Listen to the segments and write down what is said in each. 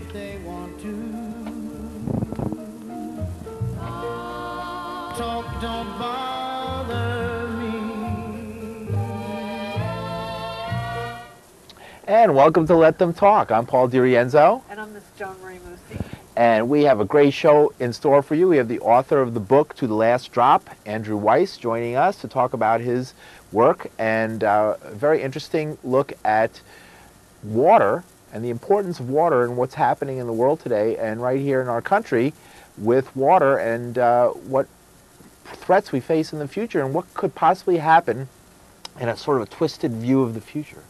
if they want to. Talk don't bother me. And welcome to Let Them Talk. I'm Paul DeRienzo. And I'm Miss Joan Moossy. And we have a great show in store for you. We have the author of the book To the Last Drop, Andrew Wice, joining us to talk about his work and a very interesting look at water and the importance of water and what's happening in the world today and right here in our country with water and what threats we face in the future and what could possibly happen in a sort of a twisted view of the future.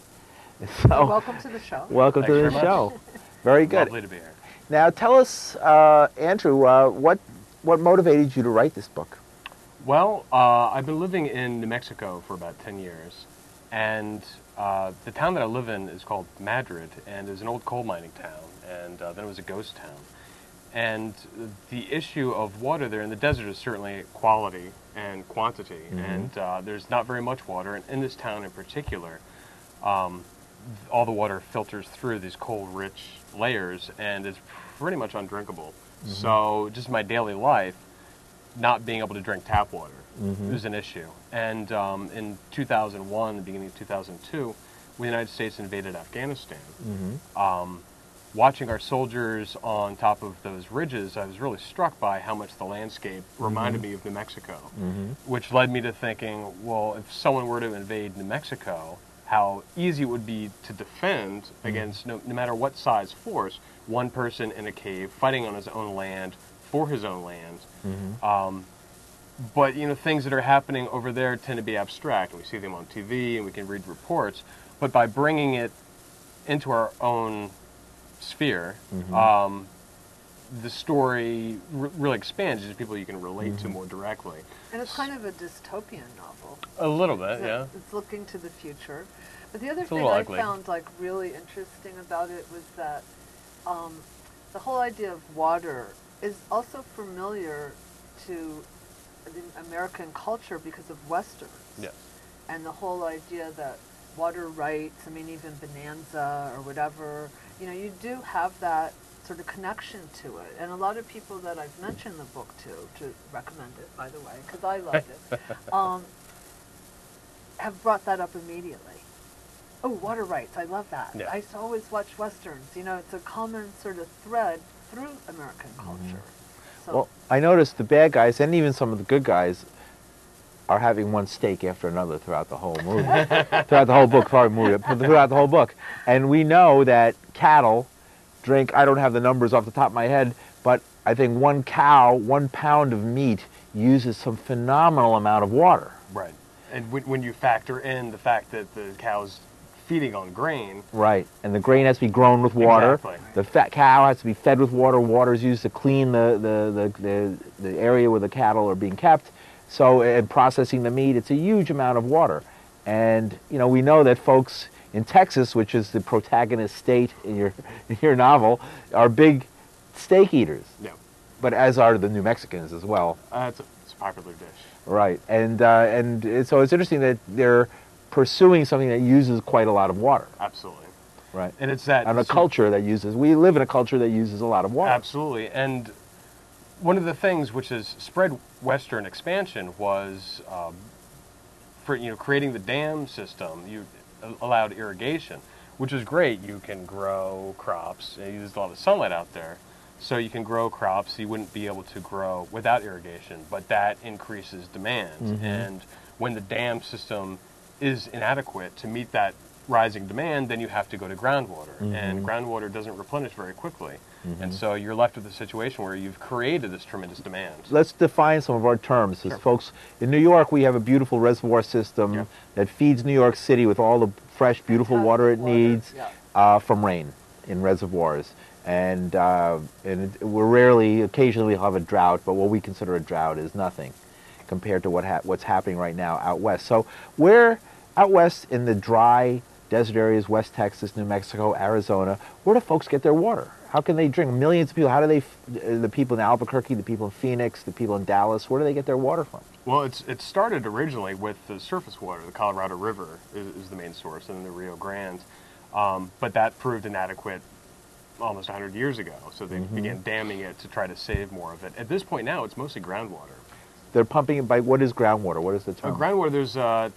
So, welcome to the show. Welcome Thanks to the very show. Very good. Lovely to be here. Now tell us, Andrew, what motivated you to write this book? Well, I've been living in New Mexico for about 10 years, and the town that I live in is called Madrid, and is an old coal mining town, and then it was a ghost town. And the issue of water there in the desert is certainly quality and quantity, and there's not very much water, and in this town in particular, all the water filters through these coal-rich layers and is pretty much undrinkable. So just my daily life, not being able to drink tap water is an issue. And in 2001, the beginning of 2002, when the United States invaded Afghanistan, watching our soldiers on top of those ridges, I was really struck by how much the landscape reminded me of New Mexico, which led me to thinking, well, if someone were to invade New Mexico, how easy it would be to defend against, no matter what size force, one person in a cave fighting on his own land for his own land. But, you know, things that are happening over there tend to be abstract. We see them on TV and we can read reports. But by bringing it into our own sphere, the story really expands to people you can relate to more directly. And it's kind of a dystopian novel. A little bit, yeah. It's looking to the future. But the other It's a thing little I ugly. found really interesting about it was that the whole idea of water is also familiar to the American culture because of Westerns. Yes. And the whole idea that water rights, I mean, even Bonanza or whatever, you know, you do have that sort of connection to it. And a lot of people that I've mentioned the book to recommend it, by the way, because I loved it, have brought that up immediately. Oh, water rights, I love that. Yeah. I used to always watch Westerns. You know, it's a common sort of thread through American culture. So, Well, I noticed the bad guys and even some of the good guys are having one steak after another throughout the whole movie, throughout the whole book, throughout the whole book. And we know that cattle drink, I don't have the numbers off the top of my head, but I think one cow, 1 pound of meat uses some phenomenal amount of water. Right. And when you factor in the fact that the cow's feeding on grain. Right, and the grain has to be grown with water. Exactly. The fat cow has to be fed with water. Water is used to clean the area where the cattle are being kept. So, in processing the meat, it's a huge amount of water. And, you know, we know that folks in Texas, which is the protagonist state in your novel, are big steak eaters. Yeah. But as are the New Mexicans as well. It's a popular dish. Right, and so it's interesting that they're pursuing something that uses quite a lot of water. Absolutely. Right. And it's that... And a culture that uses... We live in a culture that uses a lot of water. Absolutely. And one of the things which has spread Western expansion was for creating the dam system. You allowed irrigation, which is great. You can grow crops. There's a lot of sunlight out there. So you can grow crops you wouldn't be able to grow without irrigation, but that increases demand. And when the dam system is inadequate to meet that rising demand, then you have to go to groundwater. And groundwater doesn't replenish very quickly. And so you're left with a situation where you've created this tremendous demand. Let's define some of our terms. Sure. Folks, in New York, we have a beautiful reservoir system that feeds New York City with all the fresh, beautiful water it needs from rain in reservoirs. And we're rarely, occasionally we'll have a drought, but what we consider a drought is nothing compared to what's happening right now out west. So where out west in the dry desert areas, West Texas, New Mexico, Arizona, where do folks get their water? How can they drink? Millions of people, how do they, the people in Albuquerque, the people in Phoenix, the people in Dallas, where do they get their water from? Well, it started originally with the surface water. The Colorado River is the main source, and then the Rio Grande. But that proved inadequate almost 100 years ago. So they began damming it to try to save more of it. At this point now, it's mostly groundwater. They're pumping it by, what is groundwater? What is the term? Groundwater,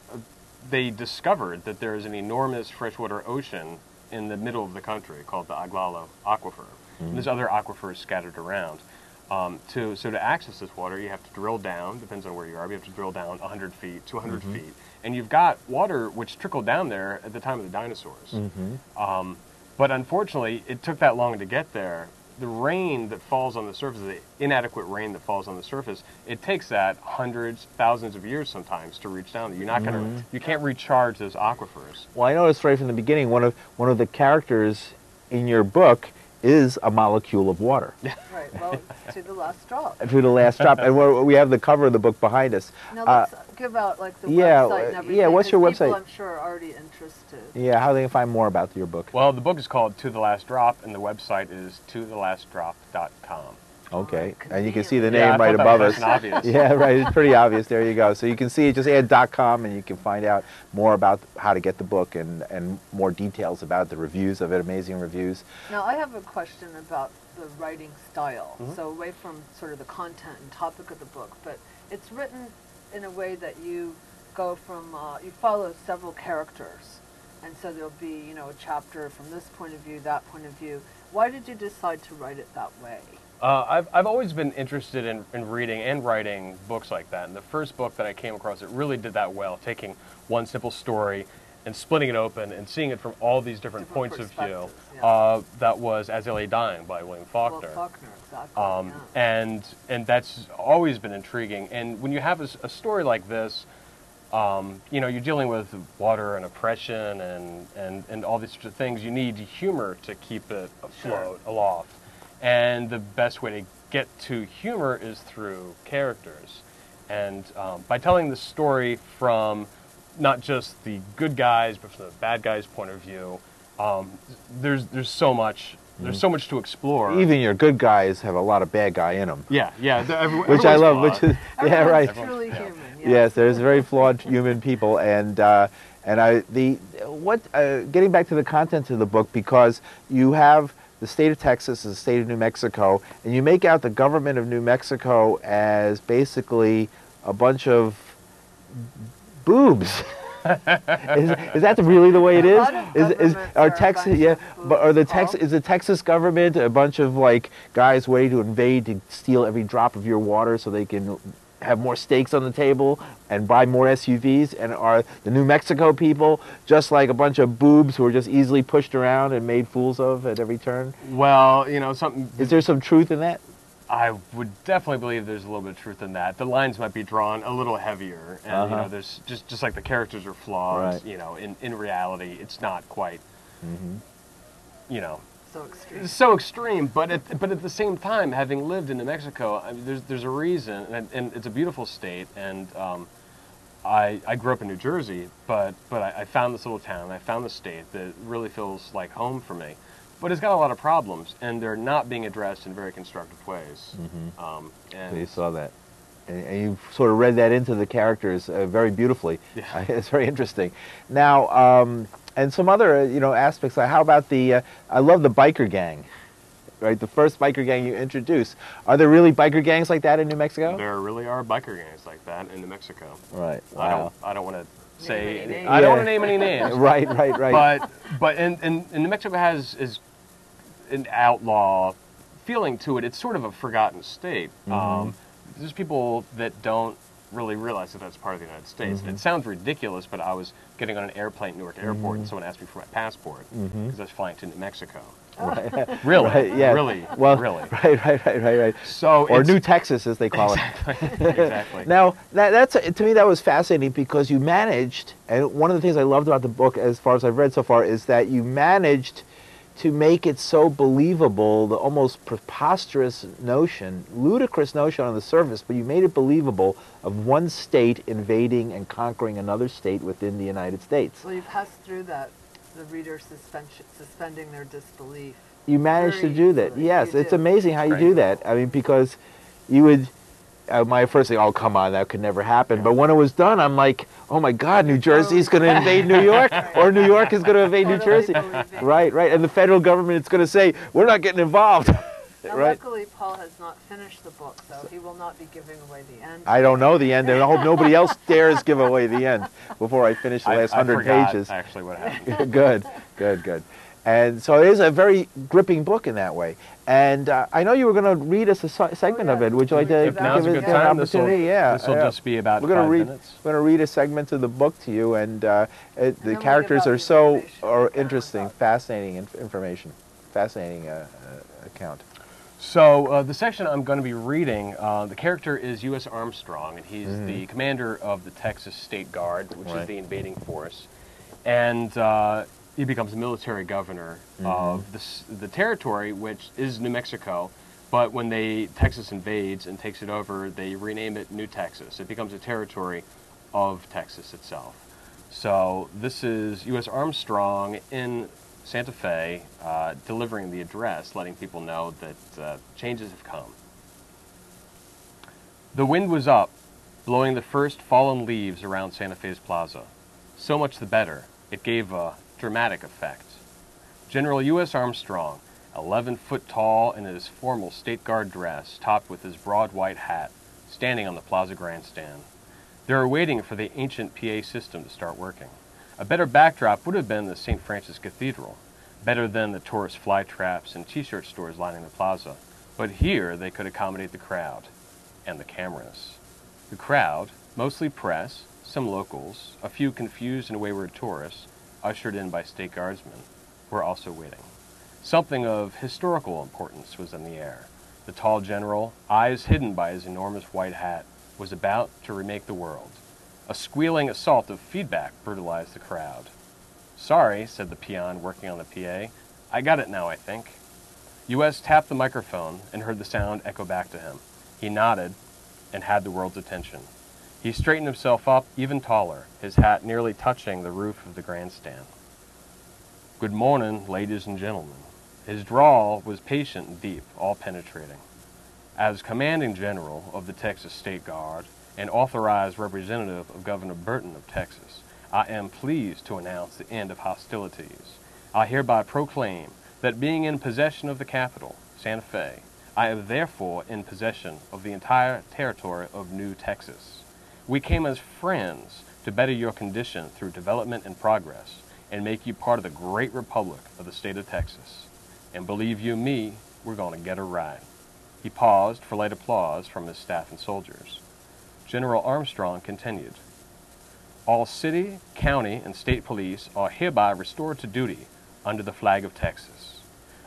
they discovered that there is an enormous freshwater ocean in the middle of the country called the Aglala Aquifer. And there's other aquifers scattered around. So to access this water, you have to drill down, depends on where you are, but you have to drill down 100 feet, 200 feet. And you've got water which trickled down there at the time of the dinosaurs. But unfortunately, it took that long to get there. The rain that falls on the surface, the inadequate rain that falls on the surface, it takes that hundreds, thousands of years sometimes to reach down there. You're not going to, you can't recharge those aquifers. Well, I noticed right from the beginning, one of the characters in your book is a molecule of water. Right, well, to the last drop. To the last drop. And we have the cover of the book behind us. Now let's give out like the yeah, website and everything. yeah, what's your 'cause website? People, I'm sure, are already interested. Yeah, how they can find more about your book. Well, the book is called To the Last Drop, and the website is tothelastdrop.com. Okay, Oh, and you can see the Yeah, name I right thought that above was us. nice and obvious. Yeah, right, it's pretty obvious. There you go. So you can see it, just add .com, and you can find out more about how to get the book and more details about the reviews of it, amazing reviews. Now, I have a question about the writing style. So away from sort of the content and topic of the book, but it's written in a way that you go from, you follow several characters. And so there'll be, you know, a chapter from this point of view, that point of view. Why did you decide to write it that way? I've always been interested in reading and writing books like that. And the first book that I came across, it really did that well, taking one simple story and splitting it open and seeing it from all these different points of view. Yeah. That was As I Lay Dying by William Faulkner. Well, Faulkner, exactly. Yeah. And that's always been intriguing. And when you have a story like this, you know, you're dealing with water and oppression and all these sorts of things. You need humor to keep it afloat, aloft. And the best way to get to humor is through characters. And by telling the story from not just the good guys, but from the bad guys' point of view, there's so much. There's so much to explore. Even your good guys have a lot of bad guy in them. Yeah. Which I love. Flawed. Which is, yeah, right. Everyone's truly human. Yes, there's very flawed human people, and getting back to the content of the book, because you have the state of Texas and the state of New Mexico, and you make out the government of New Mexico as basically a bunch of boobs. Is that really the way it is? Is the Texas government a bunch of like guys waiting to invade to steal every drop of your water so they can have more steaks on the table and buy more SUVs? And are the New Mexico people just like a bunch of boobs who are just easily pushed around and made fools of at every turn? Well, you know, something. Is there some truth in that? I would definitely believe there's a little bit of truth in that. The lines might be drawn a little heavier, and you know, there's just like the characters are flawed. Right. You know, in reality, it's not quite. You know. So extreme, but at the same time, having lived in New Mexico, I mean, there's a reason, and it's a beautiful state. And I grew up in New Jersey, but I found this little town, I found the state that really feels like home for me. But it's got a lot of problems, and they're not being addressed in very constructive ways. So you saw that, and you sort of read that into the characters very beautifully. Yeah. It's very interesting. Now. And some other, aspects. Like how about I love the biker gang, right? The first biker gang you introduced. Are there really biker gangs like that in New Mexico? There really are biker gangs like that in New Mexico. Right. Wow. I don't want to say. Names. I don't want to name any names. Right. But in New Mexico is an outlaw feeling to it. It's sort of a forgotten state. There's people that don't really realize that that's part of the United States. And it sounds ridiculous, but I was getting on an airplane at Newark Airport and someone asked me for my passport because I was flying to New Mexico. Right. Really? Right, yeah. Really? Well, really? Right. So or New Texas, as they call it. Exactly. Now, that's to me that was fascinating because you managed, and one of the things I loved about the book, as far as I've read so far, is that you managed to make it so believable, the almost preposterous notion, ludicrous notion on the surface, but you made it believable of one state invading and conquering another state within the United States. Well, you passed through that, the reader suspending their disbelief. You managed to do that. Easily. Yes, You it's did. amazing how you Great. do that. I mean, because you would, my first thing, oh, come on, that could never happen. But when it was done, I'm like, oh my God, New Jersey's going to invade New York, or New York is going to invade New Totally Jersey. believing. Right, right. And the federal government is going to say, we're not getting involved. Now, Right? luckily, Paul has not finished the book, so he will not be giving away the end. I don't know the end, and I hope nobody else dares give away the end before I finish the last 100 I forgot pages. actually what happened. Good, good, good. And so it is a very gripping book in that way. And I know you were going to read us a segment of it. Would you like to If now's a give good us an time, opportunity? this will just be about we're gonna 5 read, minutes. We're going to read a segment of the book to you, and then the we'll characters give out are the so information. interesting, fascinating information, fascinating account. So the section I'm going to be reading, the character is U.S. Armstrong, and he's the commander of the Texas State Guard, which is the invading force. And he becomes military governor of the territory, which is New Mexico. But when Texas invades and takes it over, they rename it New Texas. It becomes a territory of Texas itself. So this is U.S. Armstrong in Santa Fe, delivering the address, letting people know that changes have come. The wind was up, blowing the first fallen leaves around Santa Fe's plaza. So much the better. It gave a dramatic effect. General U.S. Armstrong, 11 foot tall in his formal State Guard dress, topped with his broad white hat, standing on the plaza grandstand. They were waiting for the ancient PA system to start working. A better backdrop would have been the St. Francis Cathedral, better than the tourist fly traps and t-shirt stores lining the plaza. But here they could accommodate the crowd and the cameras. The crowd, mostly press, some locals, a few confused and wayward tourists, ushered in by state guardsmen, were also waiting. Something of historical importance was in the air. The tall general, eyes hidden by his enormous white hat, was about to remake the world. A squealing assault of feedback brutalized the crowd. "Sorry," said the peon working on the PA. "I got it now, I think." U.S. tapped the microphone and heard the sound echo back to him. He nodded and had the world's attention. He straightened himself up even taller, his hat nearly touching the roof of the grandstand. "Good morning, ladies and gentlemen." His drawl was patient and deep, all penetrating. As commanding general of the Texas State Guard and authorized representative of Governor Burton of Texas, I am pleased to announce the end of hostilities. I hereby proclaim that being in possession of the capital, Santa Fe, I am therefore in possession of the entire territory of New Texas. We came as friends to better your condition through development and progress and make you part of the great republic of the state of Texas. And believe you me, we're going to get her right. He paused for light applause from his staff and soldiers. General Armstrong continued. All city, county, and state police are hereby restored to duty under the flag of Texas.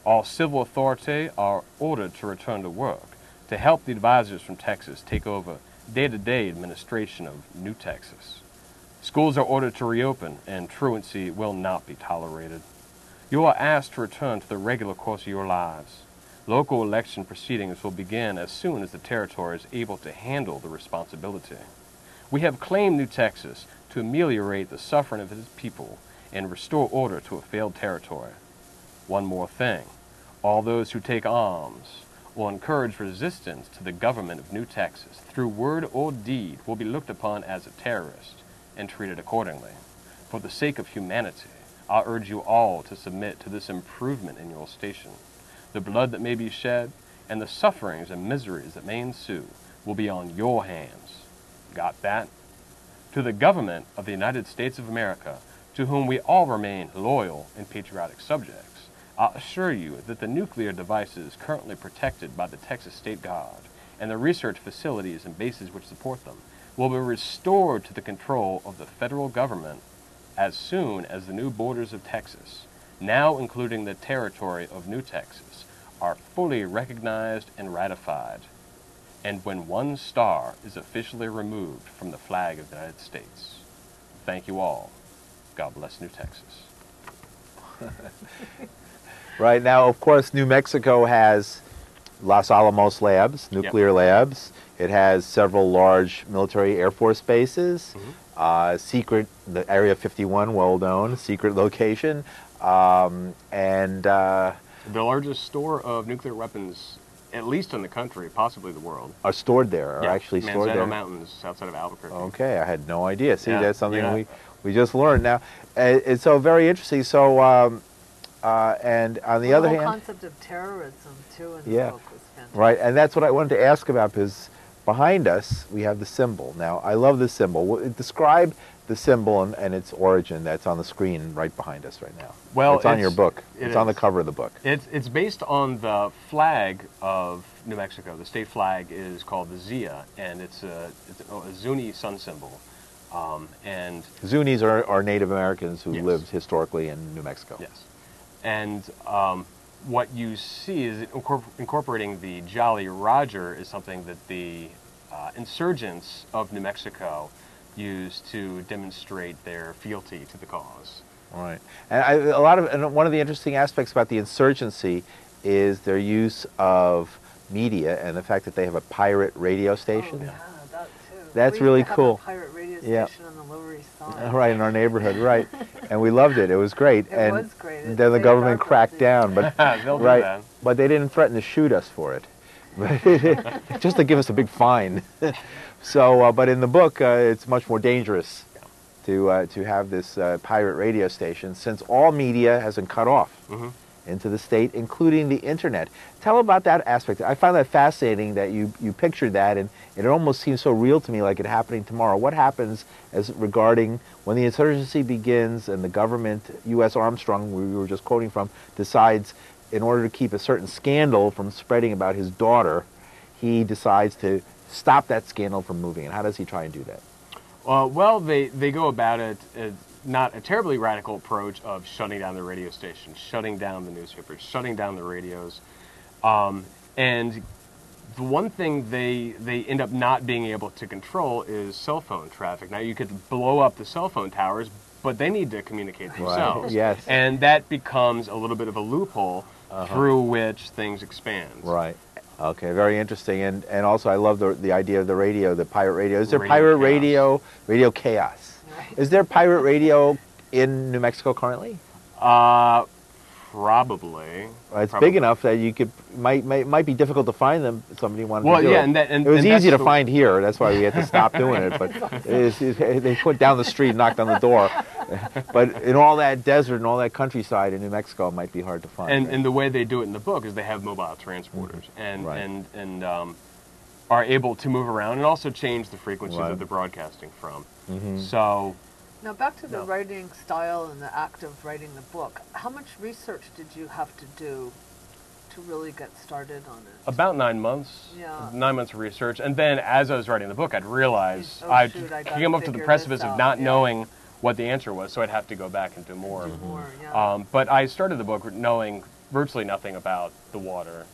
All civil authority are ordered to return to work to help the advisors from Texas take over day-to-day administration of New Texas. Schools are ordered to reopen, and truancy will not be tolerated. You are asked to return to the regular course of your lives. Local election proceedings will begin as soon as the territory is able to handle the responsibility. We have claimed New Texas to ameliorate the suffering of its people and restore order to a failed territory. One more thing. All those who take arms or encourage resistance to the government of New Texas through word or deed will be looked upon as a terrorist and treated accordingly. For the sake of humanity, I urge you all to submit to this improvement in your station. The blood that may be shed and the sufferings and miseries that may ensue will be on your hands. Got that? To the government of the United States of America, to whom we all remain loyal and patriotic subjects, I assure you that the nuclear devices currently protected by the Texas State Guard and the research facilities and bases which support them will be restored to the control of the federal government as soon as the new borders of Texas, now including the territory of New Texas, are fully recognized and ratified, and when one star is officially removed from the flag of the United States. Thank you all. God bless New Texas. Right now, of course, New Mexico has Los Alamos labs, nuclear labs. It has several large military Air Force bases. Secret, the Area 51, well known, secret location. The largest store of nuclear weapons at least in the country, possibly the world. Are stored there, are Yeah, actually stored Manzano there. Mountains outside of Albuquerque. Okay, I had no idea. See, Yeah, that's something yeah. we just learned now. It's so very interesting. So, and on the other whole hand, concept of terrorism too in Yeah. the book was fantastic. right, and that's what I wanted to ask about, because behind us we have the symbol. Now, I love the symbol. Describe the symbol and its origin that's on the screen right behind us right now. Well, it's on your book. it It's on the is. cover of the book. It's based on the flag of New Mexico. The state flag is called the Zia, and it's a Zuni sun symbol. And Zunis are Native Americans who Yes. lived historically in New Mexico. yes, and what you see is incorporating the Jolly Roger is something that the insurgents of New Mexico used to demonstrate their fealty to the cause. Right, and and one of the interesting aspects about the insurgency is their use of media and the fact that they have a pirate radio station. Oh, yeah, that too. That's We really used to cool. Have a pirate radio Yeah. station on the Lower East Side. Right, in our neighborhood, right, and we loved it. It was great. It and was great. It then the saved government our cracked building. down, but They'll do right, that. but they didn't threaten to shoot us for it, just to give us a big fine. So, but in the book, it's much more dangerous to have this pirate radio station, since all media has been cut off Mhm. into the state, including the internet. Tell about that aspect. I find that fascinating that you pictured that, and it almost seems so real to me, like it happening tomorrow. What happens as regarding when the insurgency begins and the government, U.S. Armstrong, we were just quoting from, decides in order to keep a certain scandal from spreading about his daughter, he decides to stop that scandal from moving. And how does he try and do that? Well, they go about it not a terribly radical approach of shutting down the radio station, shutting down the newspapers, shutting down the radios. And the one thing they end up not being able to control is cell phone traffic. Now, you could blow up the cell phone towers, but they need to communicate themselves. Yes. And that becomes a little bit of a loophole through which things expand. Right. Okay, very interesting. And also I love the idea of the radio, the pirate radio. Is there Radio pirate chaos. radio chaos? Right. Is there pirate radio in New Mexico currently? Probably. It's Probably. big enough that you could might be difficult to find them if somebody wanted Well, to do yeah, it. and it was that's easy to the- find here. That's why we had to stop doing it. But they put down the street, knocked on the door. But in all that desert and all that countryside in New Mexico, it might be hard to find. And, right? and the way they do it in the book is they have mobile transporters Right. and are able to move around and also change the frequencies Right. that they're broadcasting from. Mhm. So, Now back to the No. writing style and the act of writing the book. How much research did you have to do to really get started on it? about 9 months. Yeah. 9 months of research. And then as I was writing the book, I'd realize Oh, I shoot, I gotta came up to the figure precipice this of out, not yeah. knowing what the answer was, so I'd have to go back and do more. Do more, yeah. But I started the book knowing virtually nothing about the water.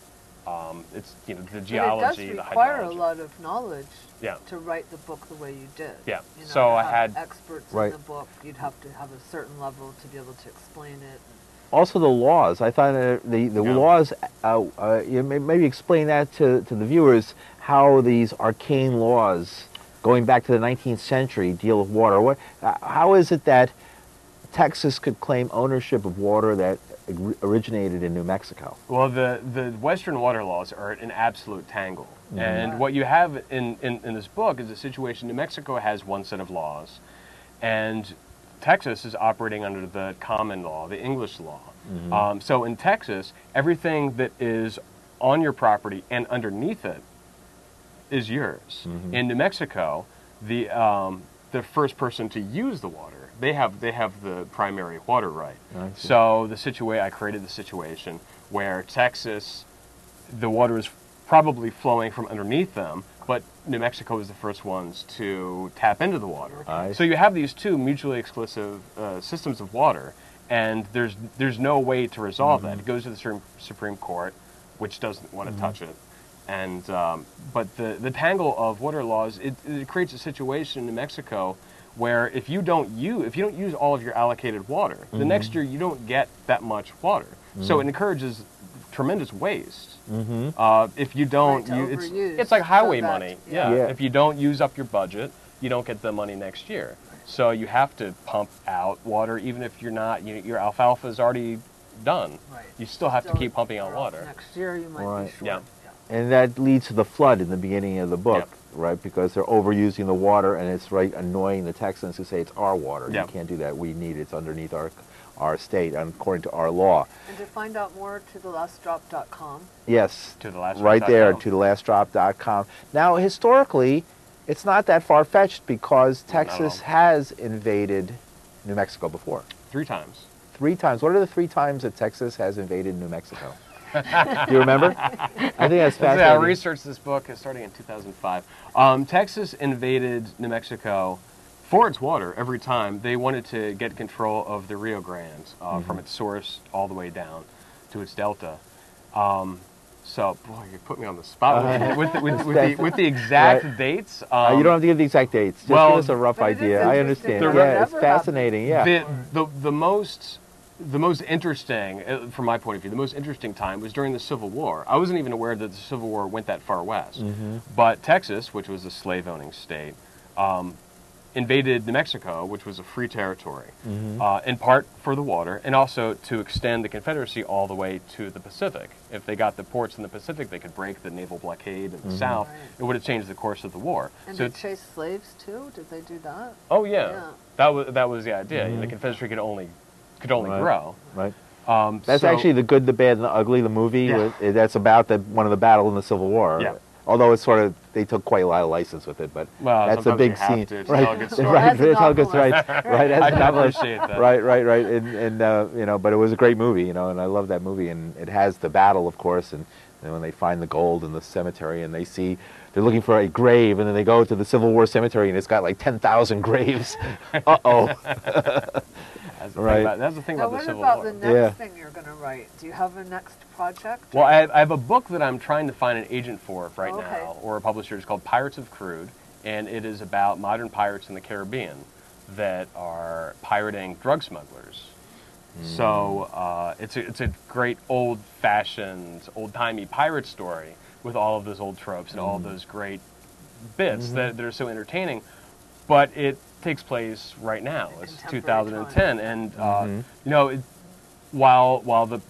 It's the But it geology, does the require a hydrology. lot of knowledge Yeah. to write the book the way you did. Yeah. You know, So to I have had- experts Right. in the book. You'd have to have a certain level to be able to explain it. Also the laws. I thought the Yeah. laws, maybe explain that to the viewers, how these arcane laws going back to the 19th century deal with water. How is it that Texas could claim ownership of water that originated in New Mexico? Well, the Western water laws are an absolute tangle. And Right. what you have in this book is a situation. New Mexico has one set of laws, and Texas is operating under the common law, the English law. So in Texas, everything that is on your property and underneath it is yours. In New Mexico, the first person to use the water, they have the primary water right. I see. So I created the situation where Texas, the water is probably flowing from underneath them, but New Mexico is the first ones to tap into the water. I So you have these two mutually exclusive systems of water, and there's no way to resolve that. It goes to the Supreme Court, which doesn't want to touch it. And but the tangle of water laws, it creates a situation in New Mexico where if you don't use all of your allocated water, the next year you don't get that much water. So it encourages tremendous waste. If you don't, Right, to overuse it's like highway so that- money. yeah. Yeah. If you don't use up your budget, you don't get the money next year. So you have to pump out water, even if you're not. Your alfalfa is already done. Right. You still have to keep pumping out or else water. Next year you might Right. be short. Yeah. And that leads to the flood in the beginning of the book, Yep. right? Because they're overusing the water, and it's right annoying the Texans who say it's our water. Yep. You can't do that. We need it. It's underneath our state, and according to our law. And to find out more, to thelastdrop.com. Yes, To thelastdrop.com. right there, to thelastdrop.com. Now, historically, it's not that far-fetched because Texas all. has invaded New Mexico before. 3 times. 3 times. What are the 3 times that Texas has invaded New Mexico? Do you remember? I think that's Yeah, I fascinating. researched this book starting in 2005. Texas invaded New Mexico for its water every time. They wanted to get control of the Rio Grande from its source all the way down to its delta. So, boy, you put me on the spot with the exact Right. dates. You don't have to give the exact dates. Just well, give us a rough but it is idea. I interesting. understand. That Yeah, it's never fascinating. Yeah. The most interesting, from my point of view, the most interesting time was during the Civil War. I wasn't even aware that the Civil War went that far west. But Texas, which was a slave-owning state, invaded New Mexico, which was a free territory, in part for the water, and also to extend the Confederacy all the way to the Pacific. If they got the ports in the Pacific, they could break the naval blockade in the South. Right. It would have changed the course of the war. And So they chased slaves too? Did they do that? oh yeah, Yeah. that was the idea. The Confederacy could only grow. Right. That's So- actually The Good, the Bad, and the Ugly, the movie. Yeah. That's about one of the battles in the Civil War. Yeah. Although it's sort of, they took quite a lot of license with it, but Well, that's a sometimes big you have scene. to Right, tell a good story. right, As a tell a good story. novelist. Right, as I a can novelist. appreciate that. Right, and you know, but it was a great movie, you know, and I love that movie, and it has the battle, of course, and when they find the gold in the cemetery, and they see they're looking for a grave, and then they go to the Civil War cemetery, and it's got like 10,000 graves. Uh-oh. Right. That's the thing Now, about the what Civil about War. the next Yeah. thing you're going to write? Do you have a next project? Well, I have a book that I'm trying to find an agent for right Okay. now, or a publisher. It's called Pirates of Crude, and it is about modern pirates in the Caribbean that are pirating drug smugglers. So it's a great old-fashioned, old-timey pirate story with all of those old tropes and all of those great bits that are so entertaining. But it takes place right now. It's Contemporary 2010, and you know, while the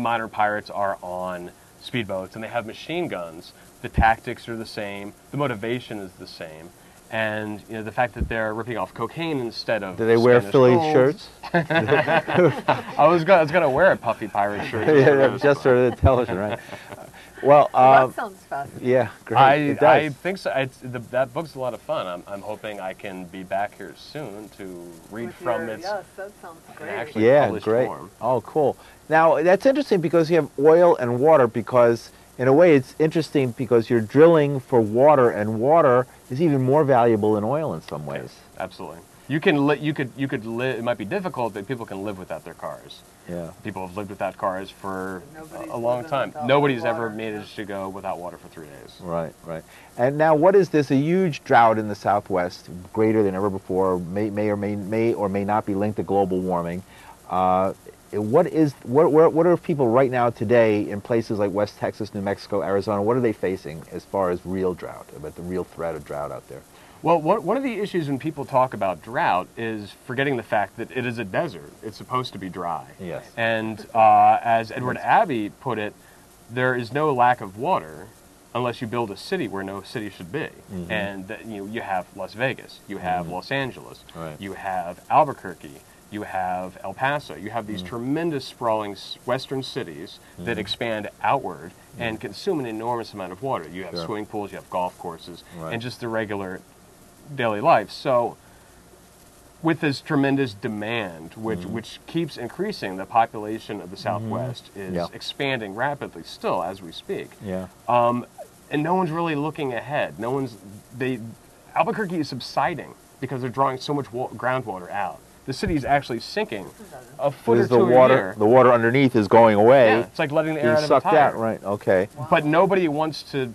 modern pirates are on speedboats and they have machine guns, the tactics are the same, the motivation is the same, and you know the fact that they're ripping off cocaine instead of Do they wear Spanish Philly gold. shirts? I was gonna wear a puffy pirate shirt. Yeah, just for the television, right? Well, Well, that sounds fascinating. yeah, great. It I does. think so. That book's a lot of fun. I'm hoping I can be back here soon to read With from your- its Yes, that sounds great. actually Yeah, published great. form. Oh, cool. Now, that's interesting because you have oil and water because, in a way, it's interesting because you're drilling for water, and water is even more valuable than oil in some ways. Absolutely. You could live. It might be difficult, but people can live without their cars. Yeah. People have lived without cars for Nobody's a long living time. without Nobody's water, ever yeah. managed to go without water for 3 days. Right, right. And now, what is this? A huge drought in the Southwest, greater than ever before, may or may not be linked to global warming. What are people right now today in places like West Texas, New Mexico, Arizona? What are they facing as far as real drought, about the real threat of drought out there? Well, one of the issues when people talk about drought is forgetting the fact that it is a desert. It's supposed to be dry. Yes. And as Edward Abbey put it, there is no lack of water unless you build a city where no city should be. And you have Las Vegas, you have Los Angeles, Right. you have Albuquerque, you have El Paso. You have these tremendous sprawling western cities that expand outward and consume an enormous amount of water. You have Sure. swimming pools, you have golf courses, Right. and just the regular daily life. So with this tremendous demand, which keeps increasing, the population of the Southwest is Yeah. expanding rapidly still as we speak. Yeah. And no one's really looking ahead. Albuquerque is subsiding because they're drawing so much groundwater out. The city is actually sinking a foot or Because two the a year. water underneath is going away. Yeah, it's like letting the air Being out of a sucked tire. out, right? Okay. But nobody wants to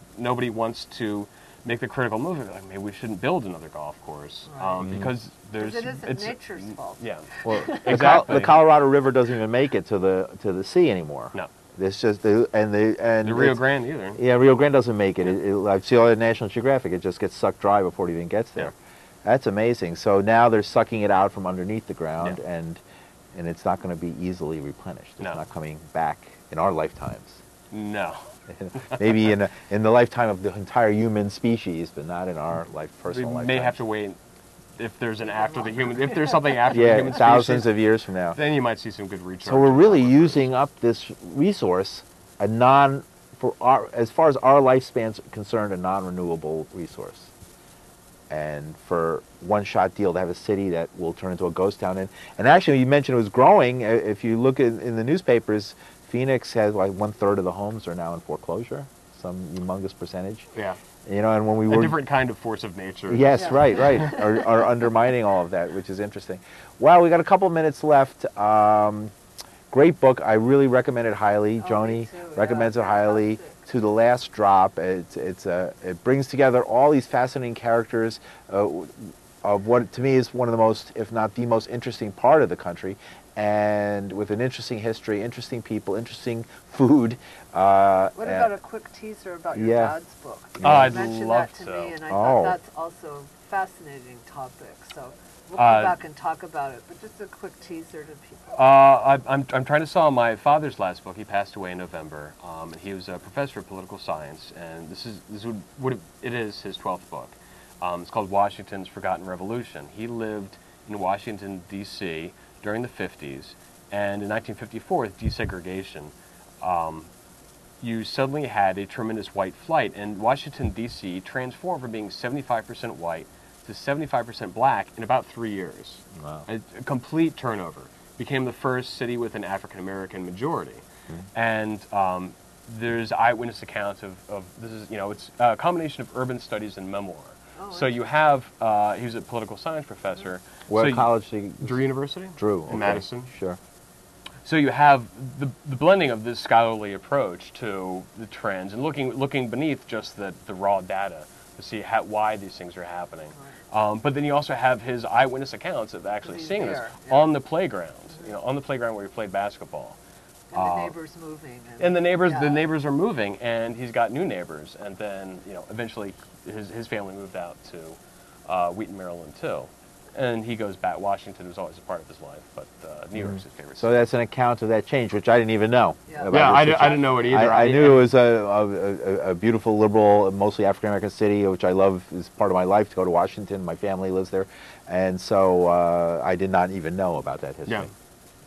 make the critical move. Like, maybe we shouldn't build another golf course because there's Because it isn't nature's fault. Yeah. Well, Exactly. the Colorado River doesn't even make it to the sea anymore. No. It's just the The Rio Grande either. Yeah, Rio Grande doesn't make it. I've seen all the National Geographic. It just gets sucked dry before it even gets there. That's amazing. So now they're sucking it out from underneath the ground, Yeah. and it's not going to be easily replenished. It's No. not coming back in our lifetimes. No. Maybe in the lifetime of the entire human species, but not in our personal We lifetime. may have to wait if there's an after the human, if there's something after the Yeah, human thousands species, of years from now. then you might see some good recharge. So we're really using up this resource, as far as our lifespan's concerned, a non-renewable resource. And for one-shot deal to have a city that will turn into a ghost town. And actually, you mentioned it was growing. If you look in the newspapers, Phoenix has like 1/3 of the homes are now in foreclosure, some humongous percentage. Yeah. You know, and when we A were different kind of force of nature. yes, Yeah. right, are undermining all of that, which is interesting. Well, we got a couple minutes left. Great book. I really recommend it highly. Oh, Joni me too. recommends Yeah, it highly. fantastic. To the last drop. It brings together all these fascinating characters of what to me is one of the most, if not the most interesting part of the country, and with an interesting history, interesting people, interesting food. What about a quick teaser about your Yeah. dad's book? Oh, You I'd mentioned love that to to. me, and I Oh. thought that's also a fascinating topic. So we'll come back and talk about it, but just a quick teaser to people. I'm trying to sell my father's last book. He passed away in November, and he was a professor of political science, and this is his 12th book. It's called Washington's Forgotten Revolution. He lived in Washington, D.C. during the 50s, and in 1954, with desegregation, you suddenly had a tremendous white flight, and Washington, D.C. transformed from being 75% white to 75% black in about 3 years. Wow. A complete turnover. Became the first city with an African-American majority. And there's eyewitness accounts of this is, it's a combination of urban studies and memoir. Oh, So you have, he was a political science professor. What So college did you? Drew University? Drew. In Okay. Madison. Sure. So you have the blending of this scholarly approach to the trends and looking beneath just the raw data to see why these things are happening. But then you also have his eyewitness accounts of actually He's seeing this there, yeah. on the playground, on the playground where he played basketball. And the neighbors moving. And the yeah. neighbors are moving, and he's got new neighbors. And then, eventually his family moved out to Wheaton, Maryland, too. And he goes back. Washington was always a part of his life, but New York's his favorite. So that's an account of that change, which I didn't even know. Yeah. about Yeah, this I didn't know it either. I knew it was a beautiful, liberal, mostly African-American city, which I love as part of my life to go to Washington. My family lives there. And so I did not even know about that history. Yeah.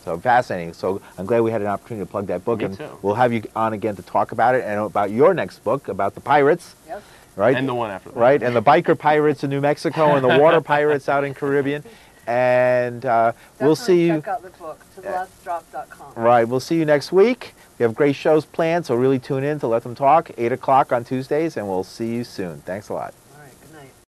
So fascinating. So I'm glad we had an opportunity to plug that book. Me and too. we'll have you on again to talk about it and about your next book, about the pirates. Yep. Right? And the one after that. Right? And the biker pirates in New Mexico and the water pirates out in Caribbean. And we'll see you. Check out the book, tothelastdrop.com. Right. We'll see you next week. We have great shows planned, so really tune in to Let Them Talk, 8 o'clock on Tuesdays, and we'll see you soon. Thanks a lot.